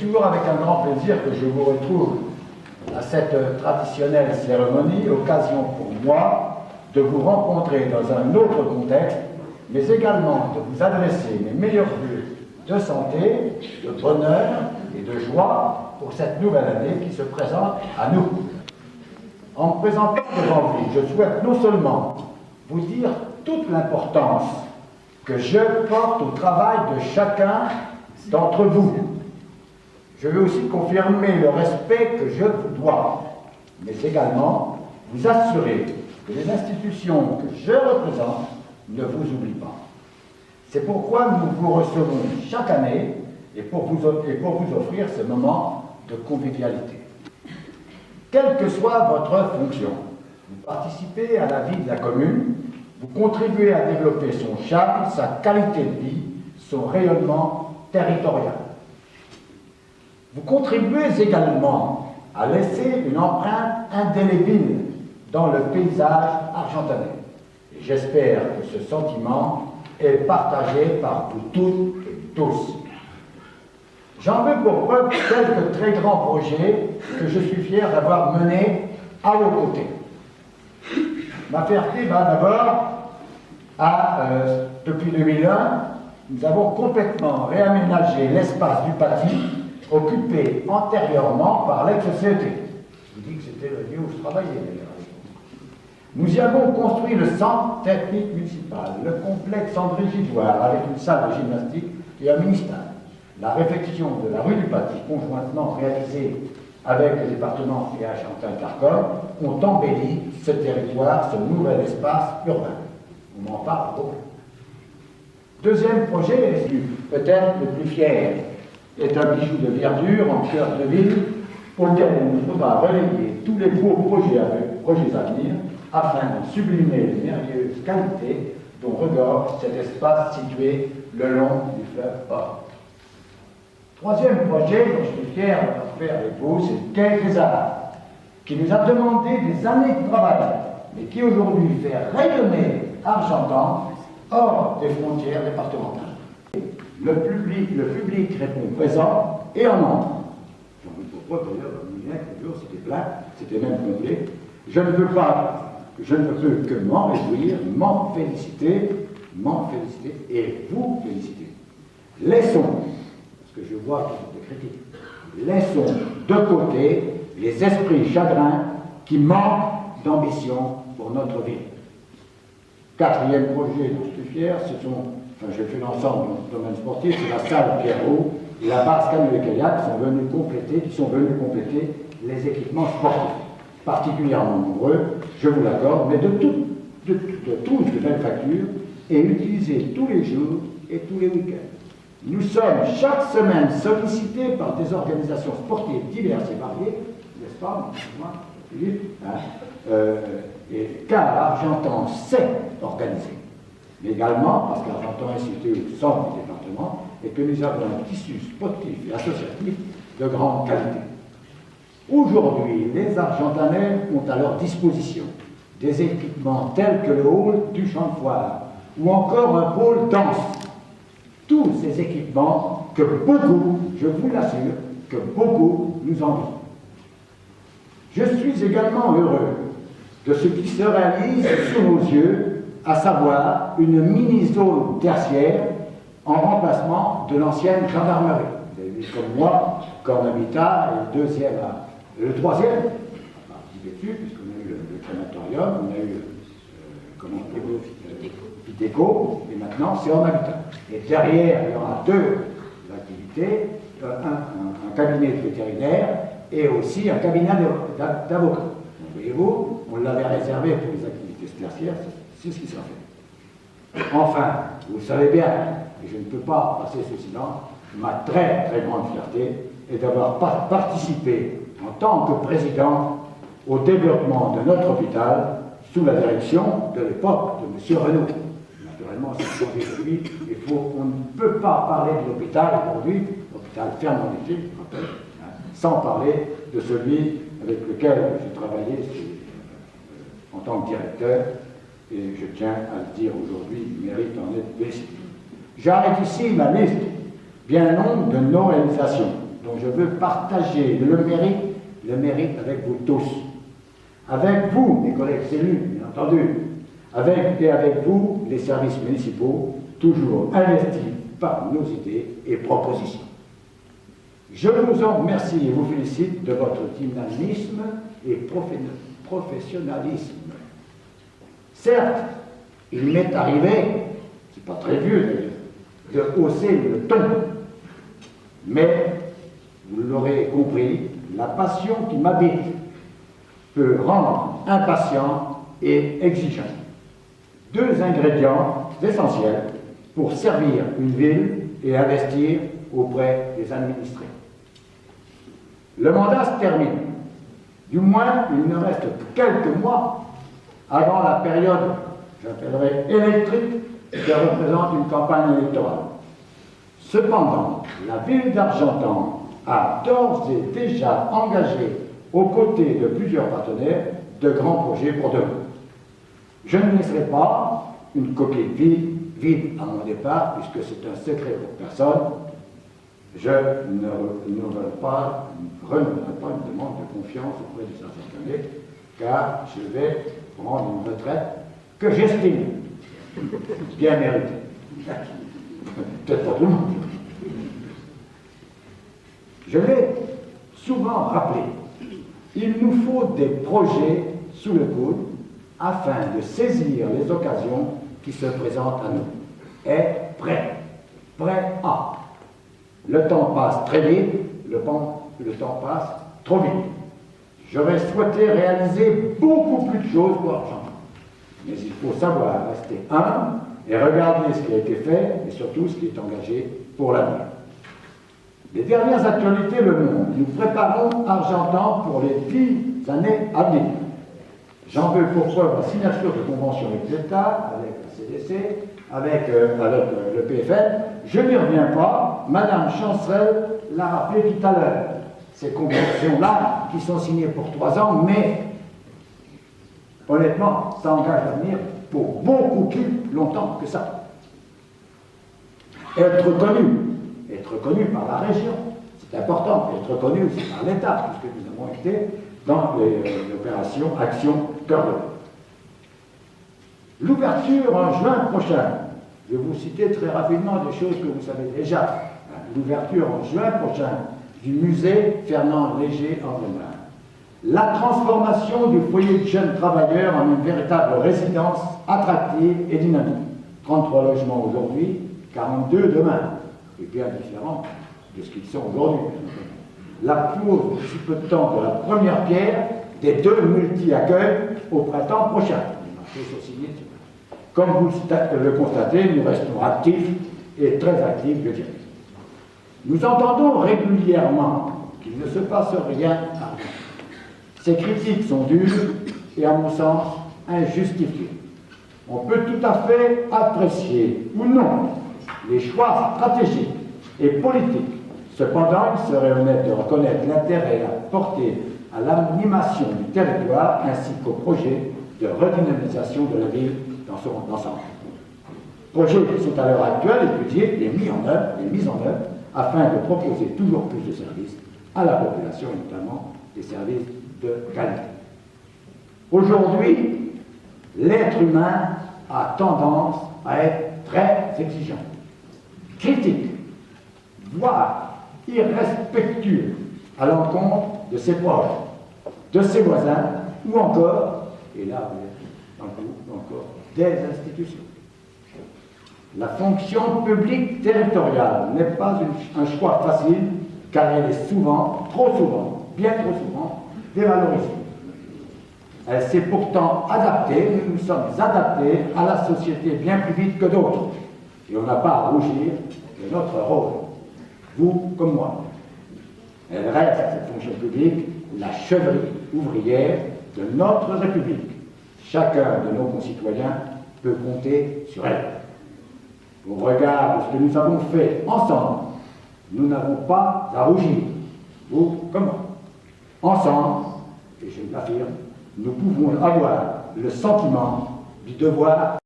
toujours avec un grand plaisir que je vous retrouve à cette traditionnelle cérémonie, occasion pour moi de vous rencontrer dans un autre contexte, mais également de vous adresser mes meilleurs vœux de santé, de bonheur et de joie pour cette nouvelle année qui se présente à nous. En me présentant devant vous, je souhaite non seulement vous dire toute l'importance que je porte au travail de chacun d'entre vous. Je veux aussi confirmer le respect que je vous dois, mais également vous assurer que les institutions que je représente ne vous oublient pas. C'est pourquoi nous vous recevons chaque année et pour vous offrir ce moment de convivialité. Quelle que soit votre fonction, vous participez à la vie de la commune, vous contribuez à développer son charme, sa qualité de vie, son rayonnement territorial. Vous contribuez également à laisser une empreinte indélébile dans le paysage argentanais. Et j'espère que ce sentiment est partagé par vous toutes et tous. J'en veux pour preuve quelques très grands projets que je suis fier d'avoir menés à vos côtés. Ma fierté va d'abord depuis 2001, nous avons complètement réaménagé l'espace du Paty occupé antérieurement par l'ex-CET. Je vous dis que c'était le lieu où je travaillais d'ailleurs. Nous y avons construit le centre technique municipal, le complexe André Gidoire avec une salle de gymnastique et un ministère. La réfection de la rue du Paty, conjointement réalisée avec le département et Argentin-Carcom, ont embelli ce territoire, ce nouvel espace urbain. On m'en parle beaucoup. Deuxième projet, peut-être le plus fier, est un bijou de verdure en cœur de ville, auquel il nous faudra relayer tous les beaux projets à venir, afin de sublimer les merveilleuses qualités dont regorge cet espace situé le long du fleuve Orne. Troisième projet dont je suis fier de faire l'écho, c'est le Quai des Arts, qui nous a demandé des années de travail, mais qui aujourd'hui fait rayonner Argentan hors des frontières départementales. Le public répond présent et en nombre. J'en veux pour preuve d'ailleurs, le jour c'était plein, c'était même complet. Je ne peux que m'en réjouir, m'en féliciter et vous féliciter. Laissons, parce que je vois toutes des critiques, laissons de côté les esprits chagrins qui manquent d'ambition pour notre ville. Quatrième projet dont je suis fier, je fais l'ensemble du domaine sportif, c'est la salle Pierrot et la base Canoë-Kayak qui sont venus compléter les équipements sportifs. Particulièrement nombreux, je vous l'accorde, mais de tous de belles factures et utilisés tous les jours et tous les week-ends. Nous sommes chaque semaine sollicités par des organisations sportives diverses et variées, n'est-ce pas, Philippe, car Argentan sait organiser, mais également parce qu'Argentan est situé au centre du département et que nous avons un tissu sportif et associatif de grande qualité. Aujourd'hui, les Argentanais ont à leur disposition des équipements tels que le hall du champ de foire ou encore un pôle danse. Tous ces équipements que beaucoup, je vous l'assure, que beaucoup nous envient. Je suis également heureux de ce qui se réalise sous nos yeux, à savoir une mini-zone tertiaire en remplacement de l'ancienne gendarmerie. Vous avez vu comme moi, Corne Habitat et le troisième, on va participer dessus, puisqu'on a eu le crématorium, on a eu Pitéco, et maintenant c'est en habitat. Et derrière, il y aura deux activités, un cabinet de vétérinaire et aussi un cabinet d'avocats. Voyez-vous, on l'avait réservé pour les activités tertiaires, c'est ce qui sera fait. Enfin, vous le savez bien, et je ne peux pas passer sous silence, ma très très grande fierté est d'avoir participé en tant que président au développement de notre hôpital sous la direction de l'époque de M. Renaud. Naturellement, c'est changé depuis, on ne peut pas parler de l'hôpital aujourd'hui, l'hôpital Fernand-Léger, je rappelle, sans parler de celui avec lequel j'ai travaillé en tant que directeur, et je tiens à le dire aujourd'hui, il mérite d'en être félicité. J'arrête ici ma liste bien longue de nos réalisations. dont je veux partager le mérite avec vous tous. Avec vous, mes collègues élus, bien entendu, avec vous, les services municipaux, toujours investis par nos idées et propositions. Je vous en remercie et vous félicite de votre dynamisme et professionnalisme. Certes, il m'est arrivé, c'est pas très vieux d'ailleurs, de hausser le ton, mais vous l'aurez compris, la passion qui m'habite peut rendre impatient et exigeant. Deux ingrédients essentiels pour servir une ville et investir auprès des administrés. Le mandat se termine. Du moins, il ne reste que quelques mois avant la période, j'appellerai électrique, qui représente une campagne électorale. Cependant, la ville d'Argentan a d'ores et déjà engagé, aux côtés de plusieurs partenaires, de grands projets pour demain. Je ne laisserai pas une coquille vide à mon départ, puisque c'est un secret pour personne. Je ne renouvellerai pas une demande de confiance auprès des Argentinais, car je vais prendre une retraite que j'estime bien méritée. Peut-être pas tout le monde. Je l'ai souvent rappelé, il nous faut des projets sous le coude afin de saisir les occasions qui se présentent à nous. Être prêt à. Le temps passe très vite, le temps passe trop vite. J'aurais souhaité réaliser beaucoup plus de choses pour l'argent. Mais il faut savoir rester humble et regarder ce qui a été fait et surtout ce qui est engagé pour l'avenir. Les dernières actualités le montrent. Nous préparons Argentan pour les 10 années à venir. J'en veux pour preuve la signature de conventions avec l'État, avec la CDC, avec le PFL. Je n'y reviens pas. Madame Chancerelle l'a rappelé tout à l'heure. Ces conventions-là, qui sont signées pour 3 ans, mais honnêtement, ça engage l'avenir pour beaucoup plus longtemps que ça. Être reconnu par la région, c'est important, être reconnu aussi par l'État, puisque nous avons été dans l'opération Action Cœur de l'Eau. L'ouverture en juin prochain, je vais vous citer très rapidement des choses que vous savez déjà. L'ouverture en juin prochain du musée Fernand Léger en Vendôme. La transformation du foyer de jeunes travailleurs en une véritable résidence attractive et dynamique. 33 logements aujourd'hui, 42 demain. Et bien différent de ce qu'ils sont aujourd'hui. La pose depuis peu de temps de la première pierre des 2 multi-accueils au printemps prochain. Les marchés sont signés. Comme vous le constatez, nous restons actifs et très actifs, je dirais. Nous entendons régulièrement qu'il ne se passe rien à rien. Ces critiques sont dures et, à mon sens, injustifiées. On peut tout à fait apprécier ou non les choix stratégiques et politiques. Cependant, il serait honnête de reconnaître l'intérêt apporté à l'animation du territoire ainsi qu'au projet de redynamisation de la ville dans son ensemble. Projets qui sont à l'heure actuelle étudiés et mis en œuvre afin de proposer toujours plus de services à la population, et notamment des services de qualité. Aujourd'hui, l'être humain a tendance à être très exigeant, critique, voire irrespectueux à l'encontre de ses proches, de ses voisins, ou encore, et là vous êtes encore, des institutions. La fonction publique territoriale n'est pas un choix facile, car elle est souvent, trop souvent, bien trop souvent, dévalorisée. Elle s'est pourtant adaptée, nous nous sommes adaptés à la société bien plus vite que d'autres. Et on n'a pas à rougir de notre rôle, vous comme moi. Elle reste, cette fonction publique, la chevalerie ouvrière de notre République. Chacun de nos concitoyens peut compter sur elle. Au regard de ce que nous avons fait ensemble, nous n'avons pas à rougir, vous comme moi. Ensemble, et je l'affirme, nous pouvons avoir le sentiment du devoir